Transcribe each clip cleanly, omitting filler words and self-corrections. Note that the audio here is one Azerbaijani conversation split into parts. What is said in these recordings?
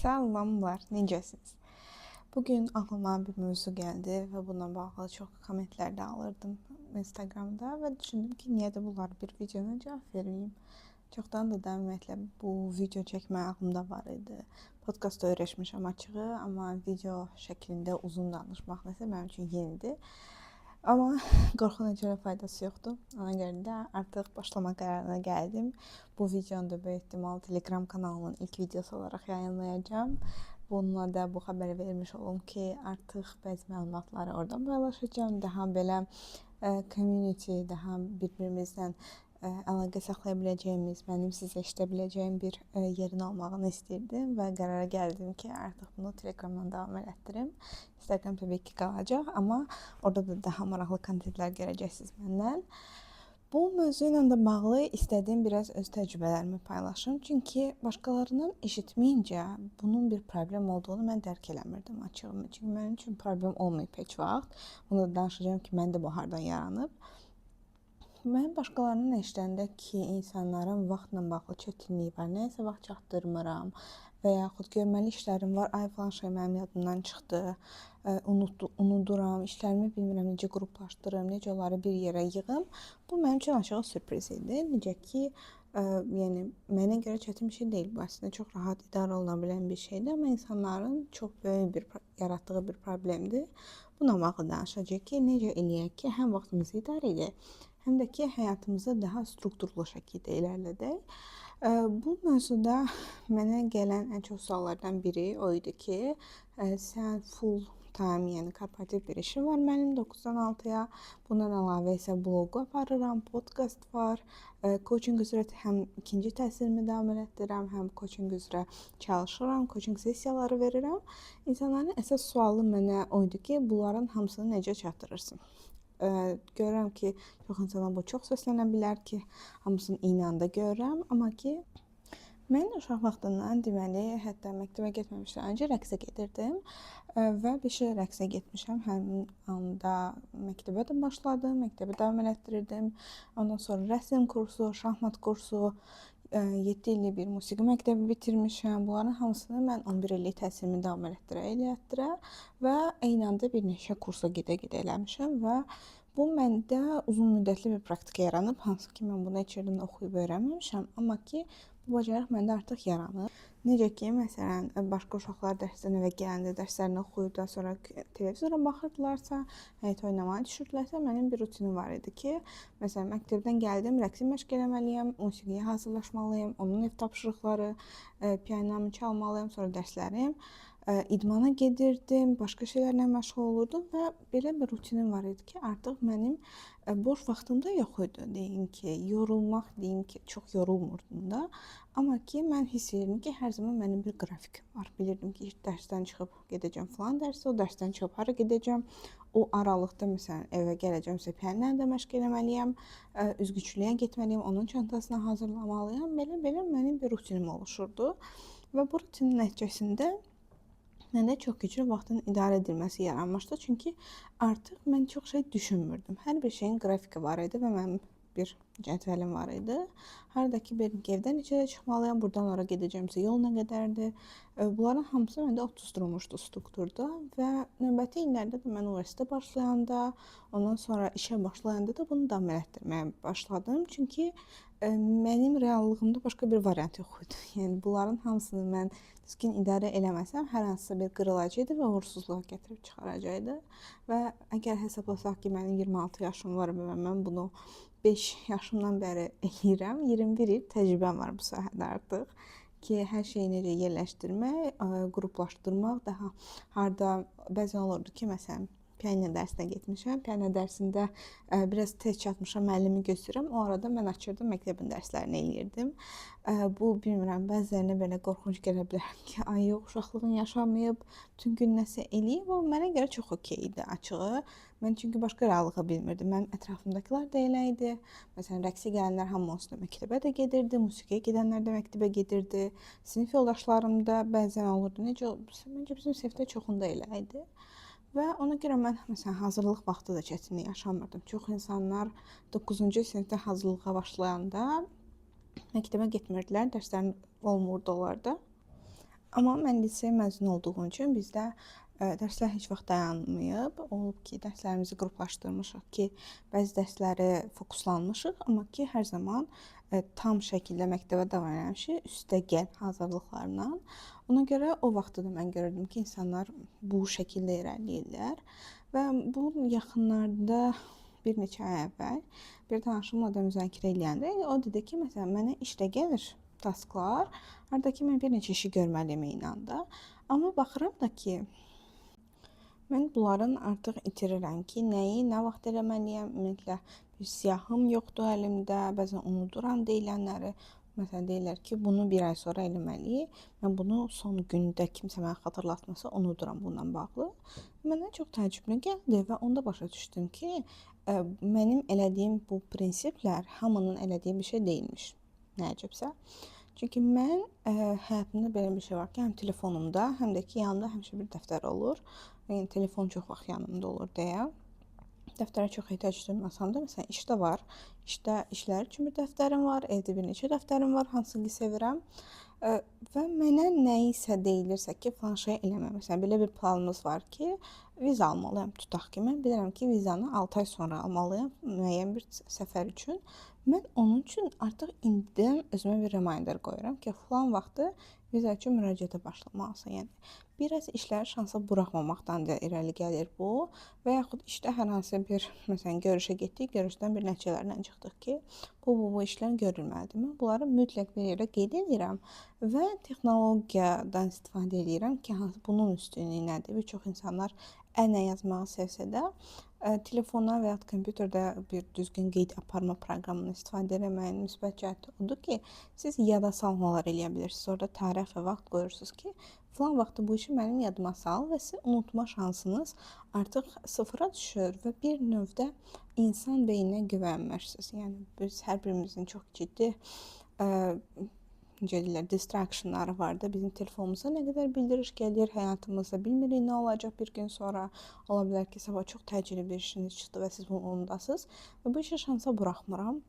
Salamlar, necəsiniz? Bugün ağlıma bir mövzu gəldi və buna bağlı çox kommentlər də alırdım Instagramda və düşündüm ki, niyə də bunlar bir videoya cavab verməyim. Çoxdandır da ümumiyyətlə bu video çəkmək ağlımda var idi. Podkastda öyrəşmişəm açığı, amma video şəklində uzun danışmaq nəsə mənim üçün yenidir. Amma qorxuna görə faydası yoxdur. Ona görə də artıq başlama qərarına gəldim. Bu videonu da böyük ehtimal Telegram kanalımın ilk videosu olaraq yayınlayacağam. Bununla da bu xəbəri vermiş olum ki, artıq bəzi məlumatları oradan paylaşacağım. Daha belə community, daha bir-birimizlə əlaqə saxlaya biləcəyimiz, mənim sizə eşidə biləcəyim bir yerin olmağını istəyirdim və qərara gəldim ki, artıq bunu Telegramdan davam elətdirim. Instagram təbii ki qalacaq, amma orada da daha maraqlı kontentlər görəcəksiniz məndən. Bu mövzu ilə də bağlı istədiyim biraz öz təcrübələrimi paylaşım. Çünki başqalarından eşitməyincə bunun bir problem olduğunu mən dərk eləmirdim açığı. Çünki mənim üçün problem olmayıb heç vaxt. Bunu da danışacağım ki, məndə bu hardan yaranıb. Mən başqalarından eşidəndə ki, insanların vaxtla bağlı çətinliyi var, nəyəsə vaxt çatdırmıram və yaxud görməli işlərim var, ay falan şey mənim yadımdan çıxdı, unuduram, işlərimi bilmirəm, necə qruplaşdırım, necə onları bir yerə yığım. Bu mənim üçün aşağı sürpriz idi. Necə ki, yəni mənə görə çətin bir şey deyil, bu əslində çox rahat idarə oluna bilən bir şeydir, amma insanların çox böyük bir yaratdığı bir problemdir. Buna bağlı danışacağıq ki, necə eləyək ki, həm vaxtımızı idarə edək, həm də ki, həyatımızı daha strukturlu şəkildə irəlidək. Bu mövzuda mənə gələn ən çox suallardan biri o idi ki, sən full time, yəni korporativ bir işim var mənim 9-dan 6-ya. Bundan əlavə isə bloqu aparıram, podkast var, coaching üzrə həm ikinci təhsilimi davam elətdirirəm, həm coaching üzrə çalışıram, coaching sessiyaları verirəm. İnsanların əsas sualı mənə o idi ki, bunların hamısını necə çatdırırsın? Görürəm ki, çox insana bu çox səslənə bilər ki, hamısını eyni anda görürəm, amma ki, mən uşaq vaxtından deməli, hətta məktəbə getməmişdən öncə rəqsə gedirdim və bir şey rəqsə getmişəm. Həmin anda məktəbə də başladım, məktəbə davam elətdirirdim. Ondan sonra rəsm kursu, şahmat kursu, 7 illik bir musiqi məktəbi bitirmişəm. Bunların hamısını mən 11 illik təhsilimi davam elətdirə və eyni anda bir neçə kursa gedə-gedə eləmişəm və bu məndə uzun müddətli bir praktika yaranıb, hansı ki, mən bunu heç yerdən oxuyub öyrənməmişəm, amma ki, bu bacarıq məndə artıq yaranıb. Necə ki, məsələn, başqa uşaqlar dərsdən evə gələndə dərslərini oxuyub da sonra televizora baxırdılarsa, həyat oynamağa düşürdülərsə, mənim bir rutinim var idi ki, məsələn, məktəbdən gəldim, rəqsi məşq eləməliyəm, musiqiyə hazırlaşmalıyam, onun ev tapşırıqları, pianomu çalmalıyam, sonra dərslərim. İdmana gedirdim, başqa şeylərlə məşğul olurdum və belə bir rutinim var idi ki, artıq mənim boş vaxtım da yox idi. Deyim ki, yorulmaq, deyim ki, çox yorulmurdum da. Amma ki, mən hiss edirdim ki, hər zaman mənim bir qrafikim var. Bilirdim ki, dərsdən çıxıb gedəcəm falan dərsə, o dərsdən çıxıb hara gedəcəm. O aralıqda, məsələn, evə gələcəmsə, piano da məşq eləməliyəm, üzgüçülüyə getməliyəm, onun çantasını hazırlamalıyam. Belə mənim bir rutinim oluşurdu və bu rutinin nəticəsində məndə çox güclü vaxtın idarə edilməsi yaranmışdı. Çünki artıq mən çox şey düşünmürdüm. Hər bir şeyin qrafiki var idi və mənim bir cədvəlim var idi. Harada ki, evdən neçədə çıxmalıyam, buradan ora gedəcəmsə yol nə qədərdir. Bunların hamısı məndə oturtulmuşdu strukturda və növbəti illərdə də mən universitetə başlayanda, ondan sonra işə başlayanda da bunu davam elətdirməyə başladım. Çünki mənim reallığımda başqa bir variant yox idi. Yəni bunların hamısını mən düzgün idarə eləməsəm, hər hansısa bir qırılacaqdı və uğursuzluğa gətirib çıxaracaqdı. Və əgər hesablasaq ki, mənim 26 yaşım var və mən bunu 5 yaşımdan bəri eləyirəm, 21 il təcrübəm var bu sahədə artıq ki, hər şeyi necə yerləşdirmək, qruplaşdırmaq, daha harda bəzən olurdu ki, məsələn, piano dərsinə getmişəm. Piano dərsində biraz tez çatmışam, müəllimi gözləyirəm. O arada mən açırdım, məktəbin dərslərini eləyirdim. Bu, bilmirəm, bəzilərinə belə qorxunc gələ bilər ki, ay yox, uşaqlığın yaşamayıb, bütün gün nəsə eləyib. O, mənə görə çox okey idi açığı. Mən çünki başqa reallığı bilmirdim. Mənim ətrafımdakılar da elə idi. Məsələn, rəqsə gələnlər hamısı da məktəbə də gedirdi, musiqiyə gedənlər də məktəbə gedirdi. Sinif yoldaşlarım da bəzən olurdu. Necə, məncə bizim sinifdə çoxunda elə idi. Və ona görə mən, məsələn, hazırlıq vaxtı da çətinlik yaşamırdım. Çox insanlar 9-cu sinifdə hazırlığa başlayanda məktəbə getmirdilər, dərslərin olmurdu onlarda. Amma mən lisey məzunu olduğum üçün bizdə dərslər heç vaxt dayanmayıb. Olub ki, dərslərimizi qruplaşdırmışıq ki, bəzi dərsləri fokuslanmışıq, amma ki, hər zaman tam şəkildə məktəbə davam eləmişik, üstəgəl hazırlıqlarla. Ona görə o vaxtda da mən görürdüm ki, insanlar bu şəkildə irəliləyirlər və bu yaxınlarda bir neçə ay əvvəl bir tanışımla da müzakirə eləyəndə o dedi ki, məsələn, mənə işdə gəlir tasklar, harda ki, mən bir neçə işi görməliyəm eyni anda. Amma baxıram da ki, mən bunların artıq itirirəm ki, nəyi, nə vaxt eləməliyəm, ümumiyyətlə bir siyahım yoxdur əlimdə, bəzən unuduram deyilənləri. Məsələn, deyirlər ki, bunu bir ay sonra eləməliyik. Mən bunu son gündə kimsə mənə xatırlatmasa unuduram bununla bağlı. Mənə çox təəccüblü gəldi və onda başa düşdüm ki, mənim elədiyim bu prinsiplər hamının elədiyi bir şey deyilmiş. Nə əcəbsə. Çünki mən həyatımda belə bir şey var ki, həm telefonumda, həm də ki, yanımda həmişə bir dəftər olur. Yəni telefon çox vaxt yanımda olur deyə. Dəftərə çox ehtiyac duymasam da, məsələn, işdə var. İşdə işlər üçün bir dəftərim var, evdə bir neçə dəftərim var, hansını sevirəm. Və mənə nəyisə deyilirsə ki, falan şey eləmə. Məsələn, belə bir planımız var ki, viza almalıyam. Tutaq ki, mən bilirəm ki, vizanı 6 ay sonra almalıyam müəyyən bir səfər üçün. Mən onun üçün artıq indidən özümə bir reminder qoyuram ki, falan vaxtı viza üçün müraciətə başlamalısan. Yəni biraz işləri şansa buraxmamaqdan da irəli gəlir bu və yaxud işdə hər hansı bir, məsələn, görüşə getdik, görüşdən bir nəticələrlə çıxdıq ki, bu işlər görülməlidir. Mən bunları mütləq bir yerə qeyd edirəm və texnologiyadan istifadə edirəm ki, bunun üstünlüyü nədir? Bir çox insanlar ənə yazmağı sevsə də, telefona və ya kompüterdə bir düzgün qeyd aparma proqramını istifadə etməyin müsbət cəhəti odur ki, siz yada salmalar eləyə bilirsiniz. Orada tarix və vaxt qoyursunuz ki, falan vaxtda bu işi mənim yadıma sal və siz unutma şansınız artıq sıfıra düşür və bir növdə insan beyninə güvənmirsiniz. Yəni biz hər birimizin çox ciddi necə deyirlər, distractionları var da, bizim telefonumuza nə qədər bildiriş gəlir həyatımızda, bilmirik nə olacaq bir gün sonra. Ola bilər ki, sabah çox təcili bir işiniz çıxdı və siz bunu unudasınız və bu işi şansa buraxmıram.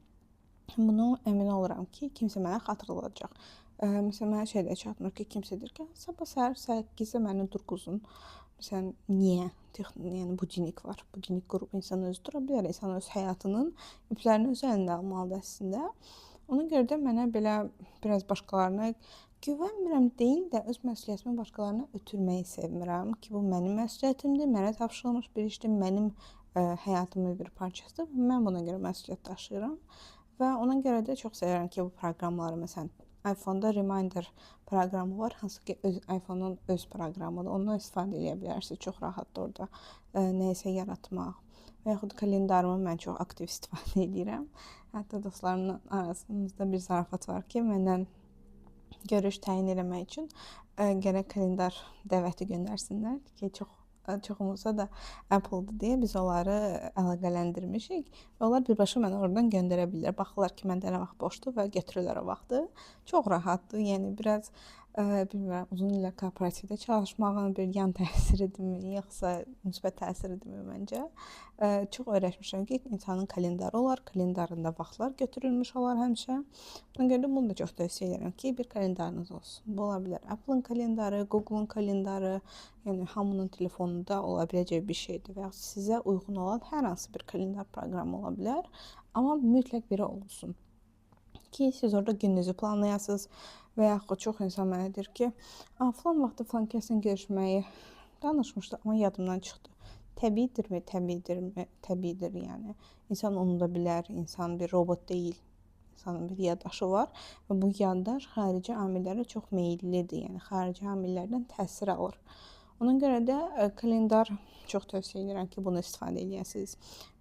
Bunu əmin oluram ki, kimsə mənə xatırladacaq. Məsələn, mənə şey də çatmır ki, kimsə deyir ki, sabah səhər 8-də məni durğuzun. Məsələn, niyə? Yəni budilnik var. Budilnik qrup insan özü dura bilər, insan öz həyatının iplərini öz əlində almalıdır əslində. Ona görə də mənə belə biraz başqalarına güvənmirəm deyil də, öz məsuliyyətimi başqalarına ötürməyi sevmirəm ki, bu mənim məsuliyyətimdir, mənə tapşırılmış bir işdir, mənim həyatımın bir parçasıdır. Mən buna görə məsuliyyət daşıyıram və ona görə də çox sevirəm ki, bu proqramları, məsələn, iPhone-da Reminder proqramı var, hansı ki, iPhone-un öz proqramıdır. Ondan istifadə edə bilərsiniz. Çox rahatdır orada nəyisə yaratmaq. Və yaxud kalendarımı mən çox aktiv istifadə edirəm. Hətta dostlarımın arasında bir zarafat var ki, məndən görüş təyin eləmək üçün gərək kalendar dəvəti göndərsinlər ki, çoxumuzda da Apple-dır deyə biz onları əlaqələndirmişik və onlar birbaşa mənə oradan göndərə bilirlər. Baxırlar ki, məndə nə vaxt boşdur və götürürlər o vaxtı. Çox rahatdır. Yəni biraz bilmirəm, uzun illər korporativdə çalışmağın bir yan təsiridirmi, yoxsa müsbət təsiridirmi məncə. Çox öyrəşmişəm ki, insanın kalendarı olar, kalendarında vaxtlar götürülmüş olar həmişə. Buna görə də bunu da çox tövsiyə edirəm ki, bir kalendarınız olsun. Bu ola bilər Apple-ın kalendarı, Google-un kalendarı, yəni hamının telefonunda ola biləcək bir şeydir və ya sizə uyğun olan hər hansı bir kalendar proqramı ola bilər, amma mütləq biri olsun ki, siz orada gününüzü planlayasınız və yaxud çox insan mənə deyir ki, falan vaxtda falan kəslə görüşməyi danışmışdı, amma yadımdan çıxdı. Təbiidirmi? Təbiidirmi? Təbiidir, yəni. İnsan unuda bilər, insan bir robot deyil. İnsanın bir yaddaşı var və bu yaddaş xarici amillərə çox meyillidir, yəni xarici amillərdən təsir alır. Ona görə də kalendar çox tövsiyə edirəm ki, bunu istifadə edəsiniz.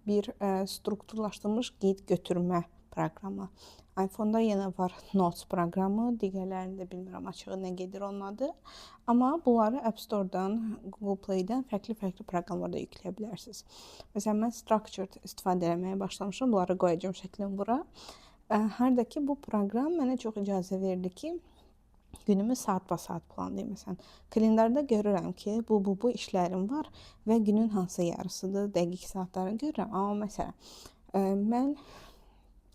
Bir strukturlaşdırılmış qeyd götürmə proqramı. iPhone-da yenə var Notes proqramı, digərlərində bilmirəm açığı nə gedir onun adı. Amma bunları App Store-dan, Google Play-dən fərqli proqramlarda yükləyə bilərsiniz. Məsələn, mən Structured istifadə etməyə başlamışam, bunları qoyacağım şəklini bura. Harda ki, bu proqram mənə çox icazə verdi ki, günümü saat-ba-saat planlayım. Məsələn, kalendarda görürəm ki, bu işlərim var və günün hansı yarısıdır, dəqiq saatlarını görürəm. Amma məsələn, mən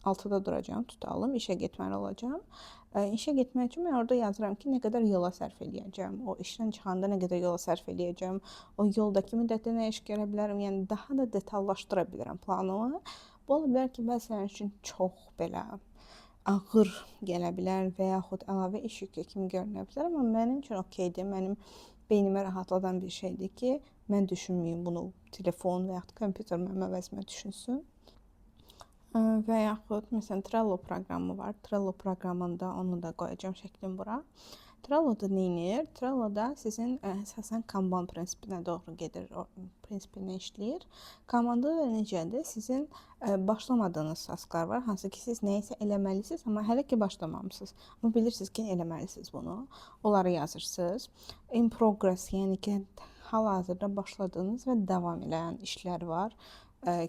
6-da duracağam, tutalım, işə getməli olacağam. İşə getmək üçün mən orada yazıram ki, nə qədər yola sərf eləyəcəm, o işdən çıxanda nə qədər yola sərf eləyəcəm, o yoldakı müddətdə nə iş görə bilərəm, yəni daha da detallaşdıra bilirəm planımı. Bu ola bilər ki, bəzən üçün çox belə ağır gələ bilər və yaxud əlavə iş yükü kimi görünə bilər, amma mənim üçün okeydir. Mənim beynimə rahatladan bir şeydir ki, mən düşünməyim bunu, telefon və yaxud kompüter mənim əvəzimə düşünsün. Və yaxud məsələn Trello proqramı var. Trello proqramında onu da qoyacağam şəklini bura. Trello-da nə edir? Trello-da sizin əsasən Kanban prinsipinə doğru gedir, o prinsipinə işləyir. Kanbanda da necədir? Sizin başlamadığınız tasklar var, hansı ki siz nəyisə eləməlisiniz, amma hələ ki başlamamısınız. Amma bilirsiniz ki eləməlisiniz bunu. Onları yazırsınız. In progress, yəni ki hal-hazırda başladığınız və davam edən işlər var.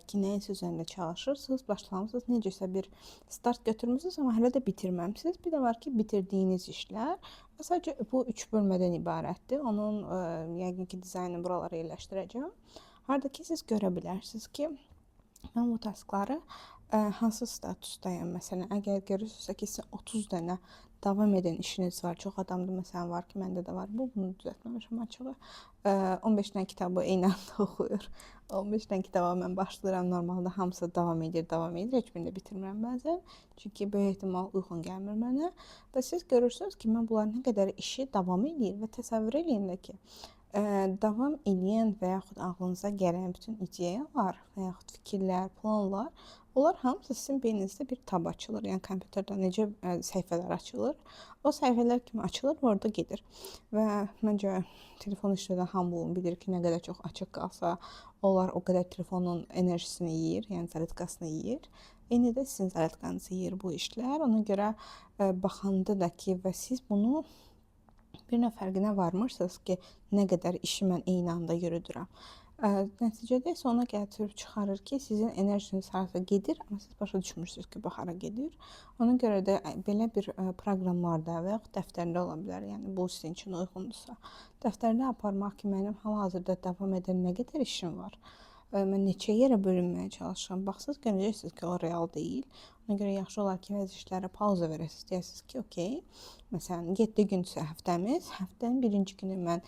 Ki nəyisə üzərində çalışırsınız, başlamısınız, necəsə bir start götürmüsünüz, amma hələ də bitirməmisiniz. Bir də var ki, bitirdiyiniz işlər və sadəcə bu 3 bölmədən ibarətdir. Onun yəqin ki, dizaynını buralara yerləşdirəcəm. Harda ki, siz görə bilərsiniz ki, mən bu taskları hansı statusdayım. Məsələn, əgər görürsünüzsə ki, sizin 30 dənə davam edən işiniz var, çox adamda məsələn var ki, məndə də var. Bunu düzəltməmişəm açığı. 15 dənə kitabı eyni anda oxuyur. 15 dənə kitaba mən başlayıram, normalda hamısı davam edir. Heç birini də bitirmirəm bəzən. Çünki böyük ehtimal uyğun gəlmir mənə. Və siz görürsünüz ki, mən bunların nə qədər işi davam edir və təsəvvür eləyin də ki, davam edən və yaxud ağlınıza gələn bütün ideyalar və yaxud fikirlər, planlar, onlar hamısı sizin beyninizdə bir tab açılır. Yəni kompüterdə necə səhifələr açılır, o səhifələr kimi açılır və orada gedir. Və məncə telefon işlədən hamı bilir ki, nə qədər çox açıq qalsa, onlar o qədər telefonun enerjisini yeyir, yəni zaryadkasını yeyir. Eyni də sizin zaryadkanızı yeyir bu işlər. Ona görə baxanda da ki, və siz bunu bir fərqinə varmırsınız ki, nə qədər işi mən eyni anda yürüdürəm. Nəticədə isə ona gətirib çıxarır ki, sizin enerjiniz harasa gedir, amma siz başa düşmürsünüz ki, bu hara gedir. Ona görə də belə bir proqramlarda və yaxud dəftərdə ola bilər, yəni bu sizin üçün uyğundursa. Dəftərdə aparmaq ki, mənim hal-hazırda davam edən nə qədər işim var. Mən neçə yerə bölünməyə çalışıram. Baxsınız, görəcəksiniz ki, o real deyil. Ona görə yaxşı olar ki, bəzi işlərə pauza verəsiniz. Deyəsiniz ki, okey, məsələn, 7 gündürsə həftəmiz, həftənin birinci günü mən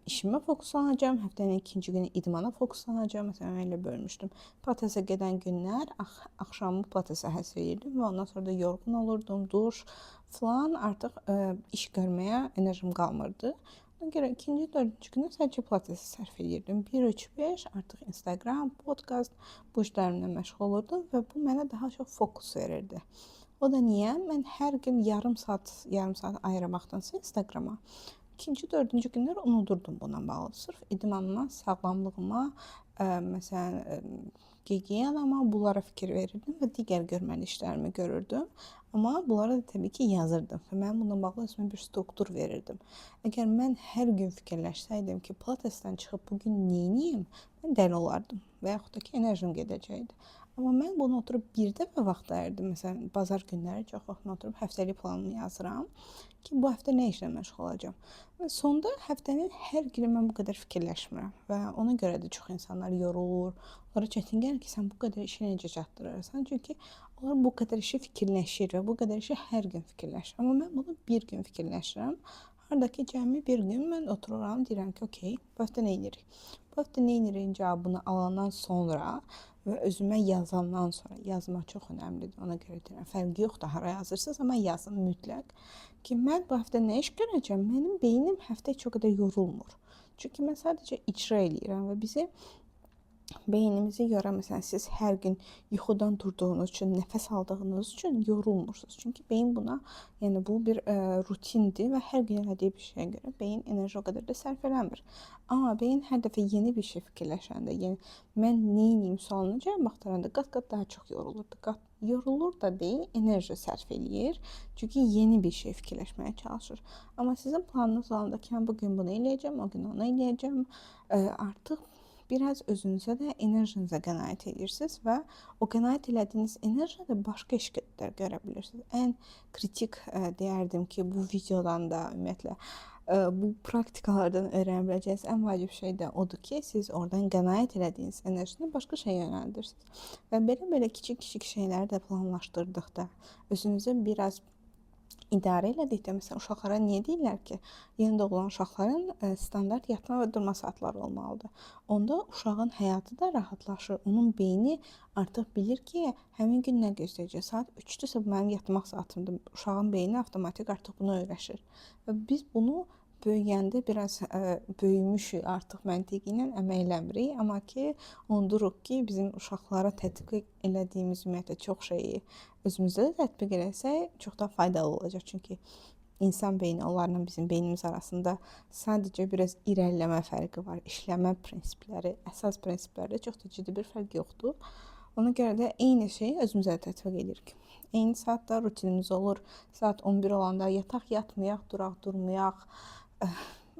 işimə fokuslanacağım, həftənin ikinci günü idmana fokuslanacağım. Məsələn, mən elə bölmüşdüm. Pilatesə gedən günlər axşamı pilatesə həsr edirdim və ondan sonra da yorğun olurdum, duş falan, artıq iş görməyə enerjim qalmırdı. Ona görə ikinci, dördüncü günü sadəcə pilatesi sərf edirdim. 1-3-5 artıq Instagram, podcast bu işlərimlə məşğul olurdum və bu mənə daha çox fokus verirdi. O da niyə? Mən hər gün yarım saat ayırmaqdansa Instagrama, ikinci, dördüncü günlər unudurdum buna bağlı. Sırf idmanıma, sağlamlığıma, məsələn, gigiyenama bunlara fikir verirdim və digər görməli işlərimi görürdüm. Amma bunlara da təbii ki yazırdım və mən bununla bağlı özümə bir struktur verirdim. Əgər mən hər gün fikirləşsəydim ki, pilatesdən çıxıb bugün neyniyim, mən dəli olardım və yaxud da ki enerjim gedəcəkdi. Amma mən bunu oturub bir dəfə vaxt ayırdım. Məsələn, bazar günləri çox vaxt oturub həftəlik planımı yazıram ki, bu həftə nə işlə məşğul olacağam. Və sonda həftənin hər günü mən bu qədər fikirləşmirəm və ona görə də çox insanlar yorulur. Onlara çətin gəlir ki, sən bu qədər işi necə çatdırırsan? Çünki onlar bu qədər işi fikirləşir və bu qədər işi hər gün fikirləşir. Amma mən bunu bir gün fikirləşirəm. Haradakı cəmi bir gün mən otururam, deyirəm ki, okey, bu həftə nə edirik? Bu həftə nə edirik cavabını alandan sonra və özümə yazandan sonra, yazmaq çox önəmlidir. Ona görə deyirəm, fərqi yoxdur hara yazırsınız, amma yazın mütləq ki, mən bu həftə nə iş görəcəm? Mənim beynim həftə heç o qədər yorulmur. Çünki mən sadəcə icra eləyirəm və bizi beynimizi yoran, məsələn, siz hər gün yuxudan durduğunuz üçün, nəfəs aldığınız üçün yorulmursunuz. Çünki beyin buna, yəni bu bir rutindir və hər gün elədiyi bir şeyə görə beyin enerji o qədər də sərf eləmir. Amma beyin hər dəfə yeni bir şey fikirləşəndə, yəni mən neyniyim sualına cavab axtaranda qat-qat daha çox yorulurdu. Yorulur da deyil, enerji sərf eləyir. Çünki yeni bir şey fikirləşməyə çalışır. Amma sizin planınız olanda ki, mən bugün bunu eləyəcəm, o gün onu eləyəcəm, artıq biraz özünüzə də enerjinizə qənaət edirsiniz və o qənaət elədiyiniz enerjidə başqa işlər görə bilirsiniz. Ən kritik deyərdim ki, bu videodan da ümumiyyətlə bu praktikalardan öyrənə biləcəyiniz ən vacib şey də odur ki, siz oradan qənaət elədiyiniz enerjini başqa şeyə yönəldirsiniz. Və belə kiçik şeyləri də planlaşdırdıqda, özünüzə biraz idarə elədikdə, məsələn, uşaqlara niyə deyirlər ki, yeni doğulan uşaqların standart yatma və durma saatları olmalıdır. Onda uşağın həyatı da rahatlaşır. Onun beyni artıq bilir ki, həmin gün nə gözləyəcək. Saat 3-dürsə bu mənim yatmaq saatımdır. Uşağın beyni avtomatik artıq bunu öyrəşir. Və biz bunu böyüyəndə biraz böyümüşük artıq məntiqi ilə əmək eləmirik, amma ki, unuduruq ki, bizim uşaqlara tətbiq elədiyimiz ümumiyyətlə çox şeyi özümüzdə də tətbiq eləsək çox da faydalı olacaq. Çünki insan beyni onlarla bizim beynimiz arasında sadəcə biraz irəliləmə fərqi var. İşləmə prinsipləri, əsas prinsiplərdə çox da ciddi bir fərq yoxdur. Ona görə də eyni şeyi özümüzə də tətbiq edirik. Eyni saatda rutinimiz olur. Saat 11 olanda yataq yatmayaq, duraq durmayaq.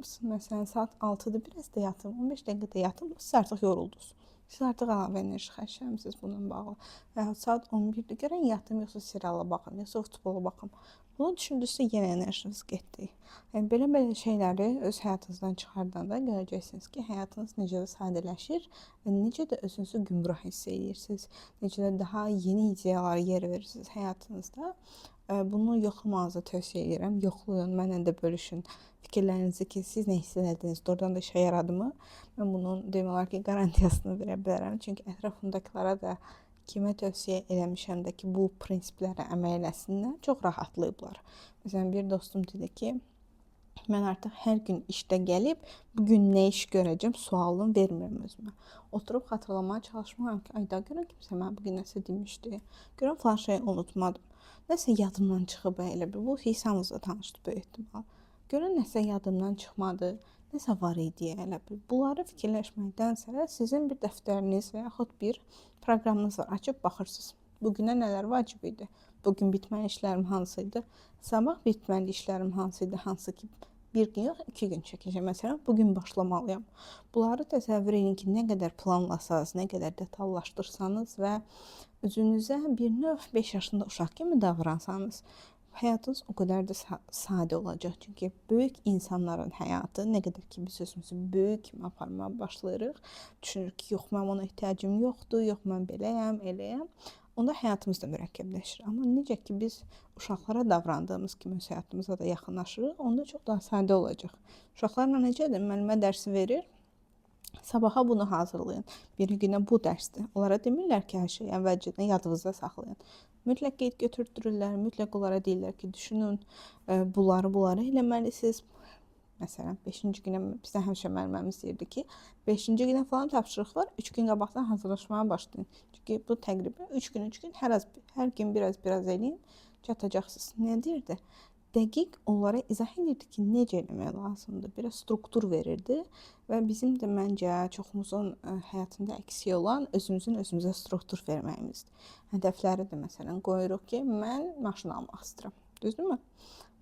Məsələn, saat 6-da biraz da yatım, 15 dəqiqə də yatım, siz artıq yoruldunuz. Siz artıq əlavə enerji xərcləmisiniz bununla bağlı. Və saat 11-də görən yatım, yoxsa seriala baxım, yoxsa futbola baxım. Bunu düşündükcə yenə enerjiniz getdi. Yəni belə şeyləri öz həyatınızdan çıxardanda görəcəksiniz ki, həyatınız necə də sadələşir və necə də özünüzü gümrah hiss edirsiniz. Necə də daha yeni ideyalara yer verirsiniz həyatınızda. Bunu yoxlamanızı tövsiyə edirəm. Yoxlayın, mənlə də bölüşün fikirlərinizi ki, siz nə hiss elədiniz, doğrudan da işə yaradımı? Mən bunun demək olar ki, qarantiyasını verə bilərəm. Çünki ətrafımdakılara da kimə tövsiyə eləmişəm də ki, bu prinsiplərə əməl eləsinlər, çox rahatlayıblar. Məsələn, bir dostum dedi ki, mən artıq hər gün işdə gəlib, bugün nə iş görəcəm sualını vermirəm özümə. Oturub xatırlamaya çalışmıram ki, ayda görən kimsə mənə bugün nəsə demişdi. Görən falan şeyi unutmadım. Nəsə yadımdan çıxıb elə bir. Bu hissəmizlə tanışdı böyük ehtimal. Görən nəsə yadımdan çıxmadı. Nəsə var idi elə bir. Bunları fikirləşməkdənsə sizin bir dəftəriniz və yaxud bir proqramınız var. Açıb baxırsınız. Bugünə nələr vacib idi? Bugün bitməli işlərim hansı idi? Sabah bitməli işlərim hansı idi? Hansı ki bir gün yox, 2 gün çəkəcəm. Məsələn, bugün başlamalıyam. Bunları təsəvvür edin ki, nə qədər planlasanız, nə qədər detallaşdırsanız və özünüzə bir növ 5 yaşında uşaq kimi davransanız, həyatınız o qədər də sadə olacaq. Çünki böyük insanların həyatı, nə qədər ki biz özümüzü böyük kimi aparmağa başlayırıq, düşünürük ki, yox, mənim ona ehtiyacım yoxdur, yox, mən beləyəm, eləyəm. Onda həyatımız da mürəkkəbləşir. Amma necə ki biz uşaqlara davrandığımız kimi öz həyatımıza da yaxınlaşırıq, onda çox daha sadə olacaq. Uşaqlarla necədir? Müəllimə dərsi verir. Sabaha bunu hazırlayın. Bir günə bu dərsdir. Onlara demirlər ki, hər şeyi əvvəlcədən yadınızda saxlayın. Mütləq qeyd götürdürürlər, mütləq onlara deyirlər ki, düşünün, bunları eləməlisiniz. Məsələn, 5-ci günə bizə həmişə müəlliməmiz deyirdi ki, 5-ci günə falan tapşırıq var, 3 gün qabaqdan hazırlaşmaya başlayın. Çünki bu təqribən 3 gün hər gün biraz eləyin, çatacaqsınız. Nə deyirdi? Dəqiq onlara izah edirdi ki, necə eləmək lazımdır. Biraz struktur verirdi və bizim də məncə çoxumuzun həyatında əksik olan özümüzə struktur verməyimizdir. Hədəfləri də məsələn qoyuruq ki, mən maşın almaq istəyirəm. Düzdürmü?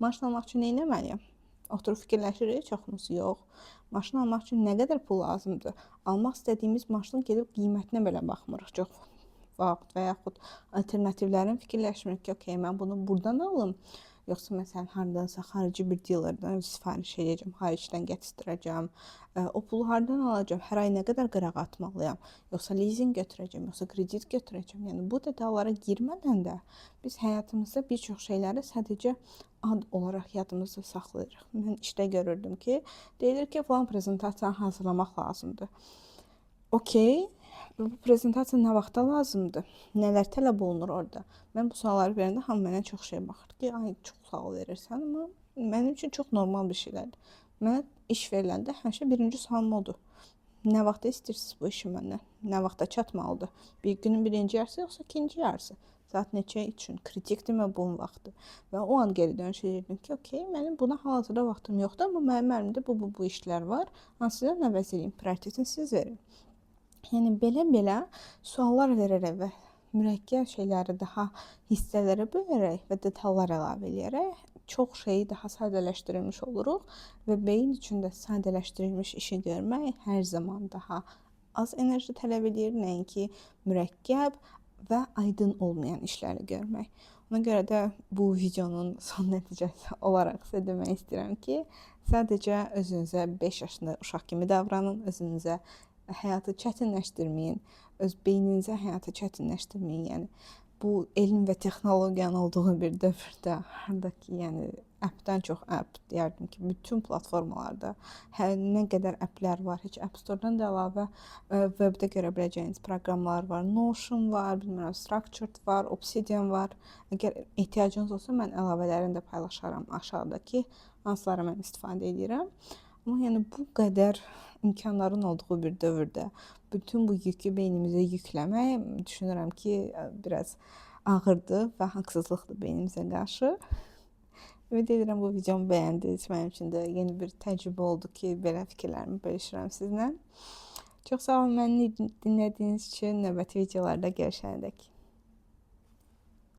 Maşın almaq üçün nə etməliyəm? Oturub fikirləşirik, çoxumuz yox. Maşın almaq üçün nə qədər pul lazımdır? Almaq istədiyimiz maşının gedib qiymətinə belə baxmırıq çox vaxt və yaxud alternativlərin fikirləşmirik ki, okey, mən bunu buradan alım. Yoxsa məsələn, hardansa xarici bir dealerdən sifariş edəcəm, xaricdən gətirəcəm. O pulu hardan alacağım? Hər ay nə qədər qırağa atmalıyam? Yoxsa leasing götürəcəm, yoxsa kredit götürəcəm? Yəni bu detallara girmədən də biz həyatımızda bir çox şeyləri sadəcə ad olaraq yadımızda saxlayırıq. Mən işdə görürdüm ki, deyilir ki, falan prezentasiyanı hazırlamaq lazımdır. Okey. Bu prezentasiya nə vaxta lazımdır? Nələr tələb olunur orada? Mən bu sualları verəndə hamı mənə çox şey baxır ki, ay çox sual verirsən, amma mənim üçün çox normal bir şeylərdir. Mənə iş veriləndə həmişə birinci sualım odur. Nə vaxta istəyirsiniz bu işi məndən? Nə vaxta çatmalıdır? Bir günün birinci yarısı yoxsa ikinci yarısı? Saat neçə üçün? Kritikdirmi bu vaxtı? Və o an geri dönüş edirdim ki, okey, mənim buna hazırda vaxtım yoxdur, amma mənim əlimdə bu işlər var. Hansıdan əvəz edeyim? Prioritetini siz verin. Yəni belə suallar verərək və mürəkkəb şeyləri daha hissələrə bölərək və detallar əlavə edərək çox şeyi daha sadələşdirilmiş oluruq və beyin üçün də sadələşdirilmiş işi görmək hər zaman daha az enerji tələb edir, nəinki mürəkkəb və aydın olmayan işləri görmək. Ona görə də bu videonun son nəticəsi olaraq sizə demək istəyirəm ki, sadəcə özünüzə 5 yaşında uşaq kimi davranın, özünüzə həyatı çətinləşdirməyin, öz beyninizə həyatı çətinləşdirməyin. Yəni bu elm və texnologiyanın olduğu bir dövrdə, hardakı, yəni appdən çox app deyərdim ki, bütün platformalarda nə qədər applər var, heç App Store-dan da əlavə webdə görə biləcəyiniz proqramlar var. Notion var, bilmirəm, Structured var, Obsidian var. Əgər ehtiyacınız olsa mən əlavələrini də paylaşaram aşağıdakı, hansıları mən istifadə edirəm. Amma yəni bu qədər imkanların olduğu bir dövrdə bütün bu yükü beynimizə yükləmək düşünürəm ki, biraz ağırdır və haqsızlıqdır beynimizə qarşı. Ümid edirəm bu videomu bəyəndiniz. Mənim üçün də yeni bir təcrübə oldu ki, belə fikirlərimi bölüşürəm sizinlə. Çox sağ olun məni dinlədiyiniz üçün. Növbəti videolarda görüşənədək.